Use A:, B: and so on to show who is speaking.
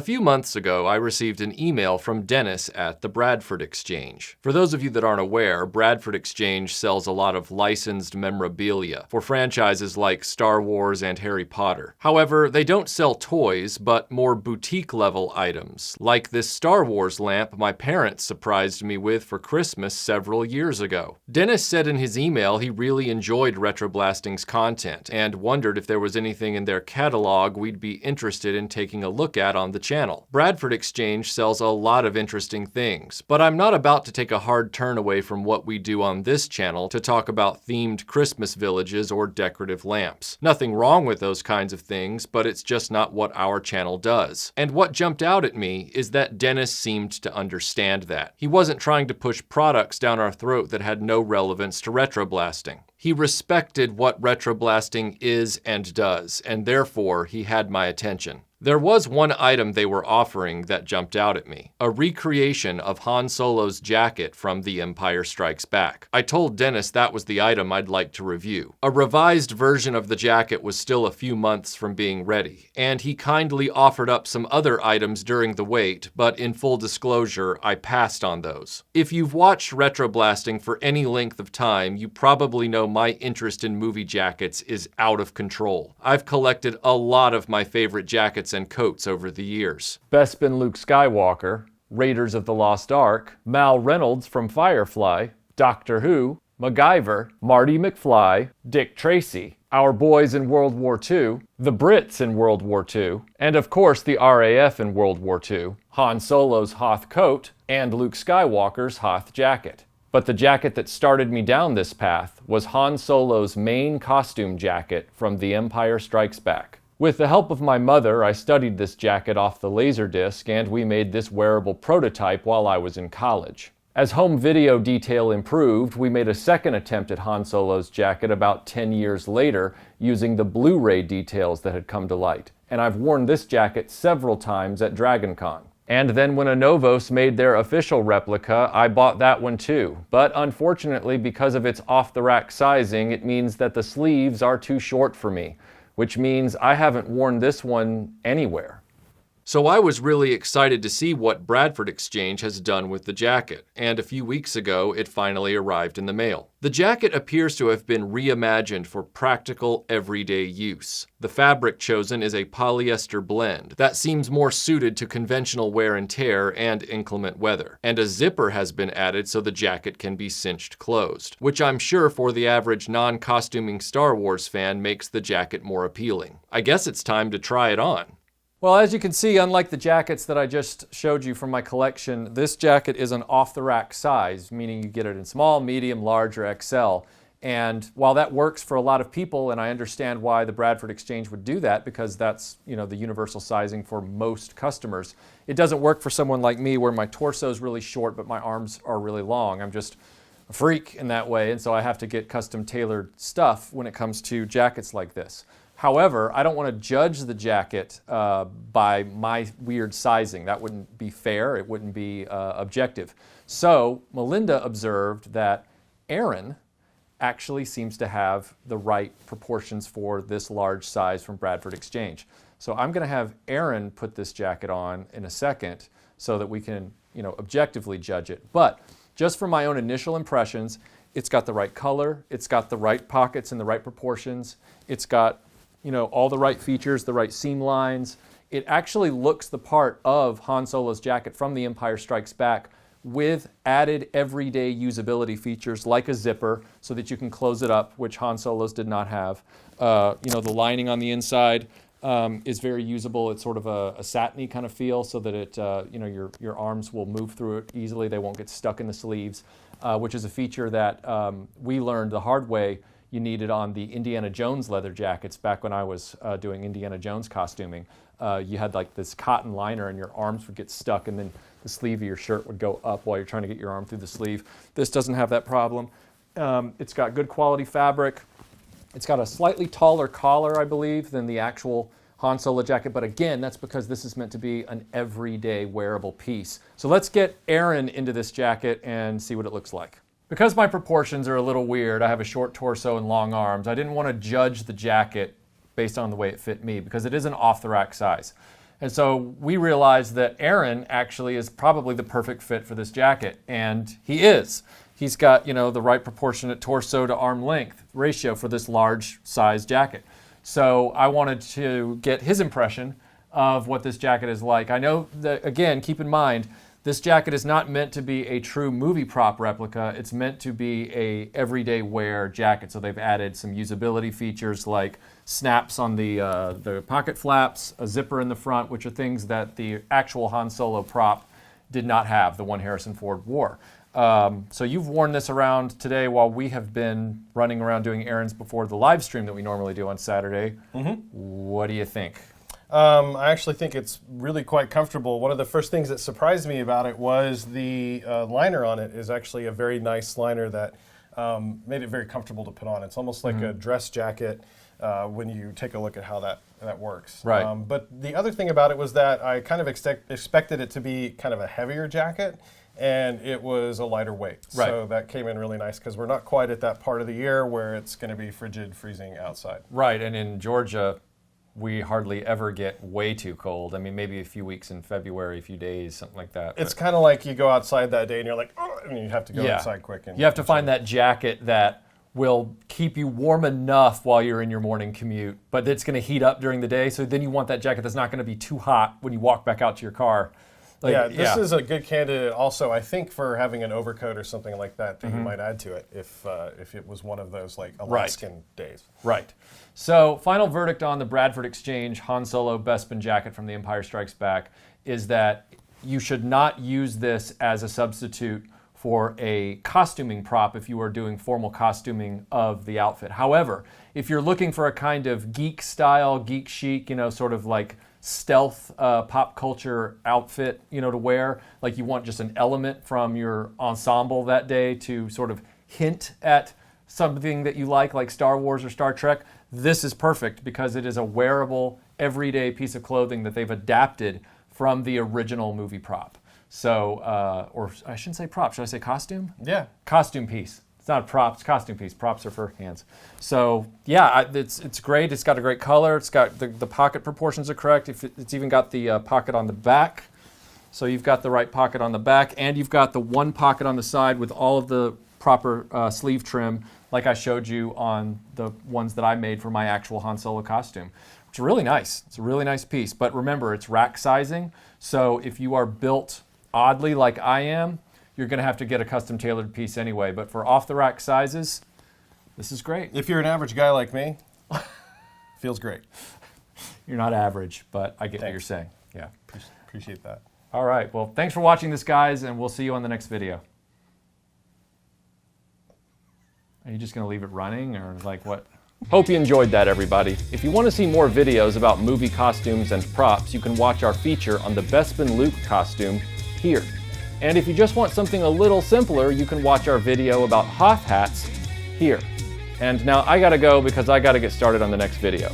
A: A few months ago, I received an email from Dennis at the Bradford Exchange. For those of you that aren't aware, Bradford Exchange sells a lot of licensed memorabilia for franchises like Star Wars and Harry Potter. However, they don't sell toys, but more boutique-level items, like this Star Wars lamp my parents surprised me with for Christmas several years ago. Dennis said in his email he really enjoyed RetroBlasting's content and wondered if there was anything in their catalog we'd be interested in taking a look at on the channel. Bradford Exchange sells a lot of interesting things, but I'm not about to take a hard turn away from what we do on this channel to talk about themed Christmas villages or decorative lamps. Nothing wrong with those kinds of things, but it's just not what our channel does. And what jumped out at me is that Dennis seemed to understand that. He wasn't trying to push products down our throat that had no relevance to RetroBlasting. He respected what RetroBlasting is and does, and therefore he had my attention. There was one item they were offering that jumped out at me, a recreation of Han Solo's jacket from The Empire Strikes Back. I told Dennis that was the item I'd like to review. A revised version of the jacket was still a few months from being ready, and he kindly offered up some other items during the wait, but in full disclosure, I passed on those. If you've watched RetroBlasting for any length of time, you probably know my interest in movie jackets is out of control. I've collected a lot of my favorite jackets and coats over the years. Bespin Luke Skywalker, Raiders of the Lost Ark, Mal Reynolds from Firefly, Doctor Who, MacGyver, Marty McFly, Dick Tracy, our boys in World War II, the Brits in World War II, and of course the RAF in World War II, Han Solo's Hoth coat, and Luke Skywalker's Hoth jacket. But the jacket that started me down this path was Han Solo's main costume jacket from The Empire Strikes Back. With the help of my mother, I studied this jacket off the Laserdisc, and we made this wearable prototype while I was in college. As home video detail improved, we made a second attempt at Han Solo's jacket about 10 years later using the Blu-ray details that had come to light. And I've worn this jacket several times at DragonCon. And then when Anovos made their official replica, I bought that one too. But unfortunately, because of its off-the-rack sizing, it means that the sleeves are too short for me, which means I haven't worn this one anywhere. So I was really excited to see what Bradford Exchange has done with the jacket, and a few weeks ago it finally arrived in the mail. The jacket appears to have been reimagined for practical, everyday use. The fabric chosen is a polyester blend that seems more suited to conventional wear and tear and inclement weather, and a zipper has been added so the jacket can be cinched closed, which I'm sure for the average non-costuming Star Wars fan makes the jacket more appealing. I guess it's time to try it on. Well, as you can see, unlike the jackets that I just showed you from my collection, this jacket is an off-the-rack size, meaning you get it in small, medium, large, or XL. And while that works for a lot of people, and I understand why the Bradford Exchange would do that, because that's, the universal sizing for most customers, it doesn't work for someone like me where my torso is really short, but my arms are really long. I'm just a freak in that way, and so I have to get custom tailored stuff when it comes to jackets like this. However, I don't want to judge the jacket by my weird sizing. That wouldn't be fair. It wouldn't be objective. So Melinda observed that Aaron actually seems to have the right proportions for this large size from Bradford Exchange. So I'm going to have Aaron put this jacket on in a second so that we can, objectively judge it. But just from my own initial impressions, it's got the right color, it's got the right pockets and the right proportions, it's got all the right features, the right seam lines. It actually looks the part of Han Solo's jacket from The Empire Strikes Back with added everyday usability features like a zipper so that you can close it up, which Han Solo's did not have. The lining on the inside is very usable. It's sort of a satiny kind of feel so that it, your arms will move through it easily. They won't get stuck in the sleeves, which is a feature that we learned the hard way you needed on the Indiana Jones leather jackets back when I was doing Indiana Jones costuming. You had like this cotton liner and your arms would get stuck and then the sleeve of your shirt would go up while you're trying to get your arm through the sleeve. This doesn't have that problem. It's got good quality fabric. It's got a slightly taller collar, I believe, than the actual Han Solo jacket, but again, that's because this is meant to be an everyday wearable piece. So let's get Aaron into this jacket and see what it looks like. Because my proportions are a little weird, I have a short torso and long arms, I didn't want to judge the jacket based on the way it fit me because it is an off-the-rack size. And so we realized that Aaron actually is probably the perfect fit for this jacket, and he is. He's got, you know, the right proportionate torso to arm length ratio for this large size jacket. So I wanted to get his impression of what this jacket is like. I know that, again, keep in mind, this jacket is not meant to be a true movie prop replica. It's meant to be a everyday wear jacket. So they've added some usability features like snaps on the pocket flaps, a zipper in the front, which are things that the actual Han Solo prop did not have, the one Harrison Ford wore. So you've worn this around today while we have been running around doing errands before the live stream that we normally do on Saturday. What do you think?
B: I actually think it's really quite comfortable. One of the first things that surprised me about it was the liner on it is actually a very nice liner that made it very comfortable to put on. It's almost like a dress jacket when you take a look at how that works.
A: Right.
B: But the other thing about it was that I kind of expected it to be kind of a heavier jacket, and it was a lighter weight.
A: Right.
B: So that came in really nice because we're not quite at that part of the year where it's going to be frigid, freezing outside.
A: Right, and in Georgia, we hardly ever get way too cold. I mean, maybe a few weeks in February, a few days, something like that.
B: It's kind of like you go outside that day and you're like, oh, and you have to go inside quick. And
A: you have to find that jacket that will keep you warm enough while you're in your morning commute, but it's going to heat up during the day. So then you want that jacket that's not going to be too hot when you walk back out to your car.
B: Like, this is a good candidate also, I think, for having an overcoat or something like that you might add to it if it was one of those like Alaskan days.
A: Right. So final verdict on the Bradford Exchange Han Solo Bespin jacket from The Empire Strikes Back is that you should not use this as a substitute for a costuming prop if you are doing formal costuming of the outfit. However, if you're looking for a kind of geek style, geek chic, you know, sort of like stealth pop culture outfit, you know, to wear, like you want just an element from your ensemble that day to sort of hint at something that you like Star Wars or Star Trek, this is perfect because it is a wearable, everyday piece of clothing that they've adapted from the original movie prop. So, or I shouldn't say prop, should I say costume?
B: Yeah.
A: Costume piece. It's not a prop, it's a costume piece. Props are for hands. So yeah, it's great. It's got a great color. It's got the pocket proportions are correct. It's even got the pocket on the back. So you've got the right pocket on the back, and you've got the one pocket on the side with all of the proper sleeve trim, like I showed you on the ones that I made for my actual Han Solo costume. It's really nice. It's a really nice piece. But remember, it's rack sizing. So if you are built oddly like I am, you're going to have to get a custom tailored piece anyway. But for off-the-rack sizes, this is great.
B: If you're an average guy like me, feels great.
A: You're not average, but I get what you're saying. Yeah.
B: Appreciate that.
A: All right. Well, thanks for watching this, guys, and we'll see you on the next video. Are you just going to leave it running, or like what? Hope you enjoyed that, everybody. If you want to see more videos about movie costumes and props, you can watch our feature on the Bespin Luke costume here. And if you just want something a little simpler, you can watch our video about Hoth hats here. And now I gotta go because I gotta get started on the next video.